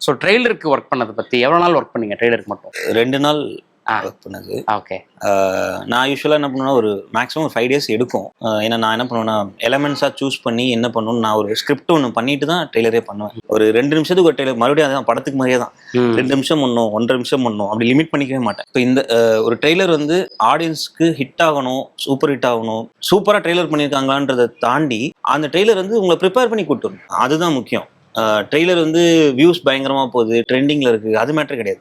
So ட்ரெய்லருக்கு work பண்ணதை பற்றி எவ்வளோ நாள் ஒர்க் பண்ணீங்க ட்ரெய்லருக்கு மட்டும்? 2 நாள் ஒர்க் பண்ணது. ஓகே. நான் யூஸ்வலாக என்ன பண்ணுவேன்னா ஒரு மேக்ஸிமம் ஒரு 5 days எடுக்கும். ஏன்னா நான் என்ன பண்ணுவேன்னா எலமெண்ட்ஸாக சூஸ் பண்ணி என்ன பண்ணணும்னு நான் ஒரு ஸ்கிரிப்ட் ஒன்று பண்ணிட்டு தான் ட்ரெய்லரே பண்ணுவேன். ஒரு 2 நிமிஷத்துக்கு ஒரு ட்ரெய்லர் மறுபடியும் அதுதான் படத்துக்கு மாதிரியே தான் 2 நிமிஷம் பண்ணணும் 1.5 நிமிஷம் பண்ணணும் அப்படி லிமிட் பண்ணிக்கவே மாட்டேன். இப்போ இந்த ஒரு ட்ரெய்லர் வந்து ஆடியன்ஸ்க்கு ஹிட் ஆகணும், சூப்பர் ஹிட் ஆகணும், சூப்பராக ட்ரெய்லர் பண்ணியிருக்காங்களான்றதை தாண்டி அந்த ட்ரெய்லர் வந்து உங்களை ப்ரிப்பேர் பண்ணி கூப்பிட்டு அதுதான் முக்கியம். ட்ரெய்லர் வந்து வியூஸ் பயங்கரமாக போகுது, ட்ரெண்டிங்கில் இருக்குது, அது மேட்டர் கிடையாது.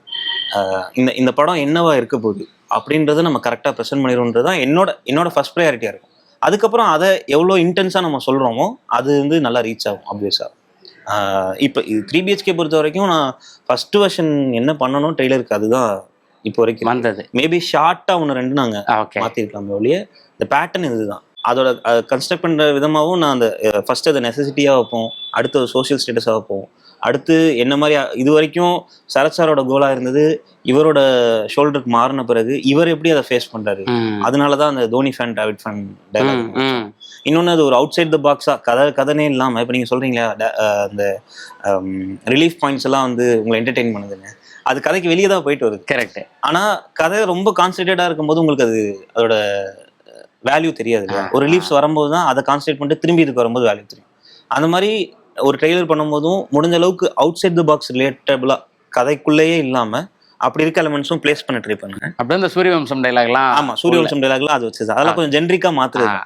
இந்த படம் என்னவா இருக்க போகுது அப்படின்றத நம்ம கரெக்டாக ப்ரெசென்ட் பண்ணிடும்ன்றது தான் என்னோட ஃபர்ஸ்ட் ப்ரையாரிட்டியாக இருக்கும். அதுக்கப்புறம் அதை எவ்வளோ இன்டென்ஸாக நம்ம சொல்கிறோமோ அது வந்து நல்லா ரீச் ஆகும் ஆப்வியஸாக. இப்போ இது 3 BHK பொறுத்த வரைக்கும் நான் ஃபர்ஸ்ட் வெர்ஷன் என்ன பண்ணணும் ட்ரெய்லருக்கு அதுதான் இப்போ வரைக்கும் வந்தது. மேபி ஷார்ட்டாக 1-2 நாங்கள் மாற்றிருக்கலாமே ஒழிய இந்த பேட்டர்ன் இதுதான். அதோட கன்ஸ்ட்ரக்ட் பண்ணுற விதமாகவும் நான் அந்த ஃபர்ஸ்ட் அதை நெசசிட்டியாக வைப்போம், அடுத்து ஒரு சோஷியல் ஸ்டேட்டஸாக வைப்போம், அடுத்து என்ன மாதிரி இது வரைக்கும் சரத் சாரோட கோலாக இருந்தது இவரோட ஷோல்டருக்கு மாறின பிறகு இவர் எப்படி அதை ஃபேஸ் பண்ணுறாரு, அதனால தான் அந்த Dhoni fan Dravid fan dialogue. இன்னொன்று அது ஒரு அவுட் சைட் த பாக்ஸாக கதனே இல்லாமல் இப்போ நீங்கள் சொல்கிறீங்களா அந்த ரிலீஃப் பாயிண்ட்ஸ் எல்லாம் வந்து உங்களை என்டர்டெயின் பண்ணுதுங்க, அது கதைக்கு வெளியே தான் போயிட்டு வருது. கரெக்டு. ஆனால் கதை ரொம்ப கான்சன்ட்ரேட்டாக இருக்கும்போது உங்களுக்கு அதோட வேல்யூ தெரியாது. ஒரு ரிலீஃப்ஸ் வரும்போது தான் அதை கான்சன்ட்ரேட் பண்ணிட்டு திரும்பி இதுக்கு வரும்போது வேல்யூ தெரியும். அந்த மாதிரி ஒரு ட்ரெய்லர் பண்ணும்போதும் முடிஞ்ச அளவுக்கு அவுட் சைட் த பாக்ஸ் ரிலேட்டபிளா கதைக்குள்ளேயே இல்லாம அப்படி இருக்க எலிமெண்ட்ஸும் பிளேஸ் பண்ண ட்ரை பண்ணுங்க. அப்படியே இந்த சூரியவம்சம் டைலாக்லாம், ஆமா சூரியவம்சம் டைலாக்லாம் அது வச்சது அதெல்லாம் கொஞ்சம் ஜென்ரிக்கா மாத்துறது.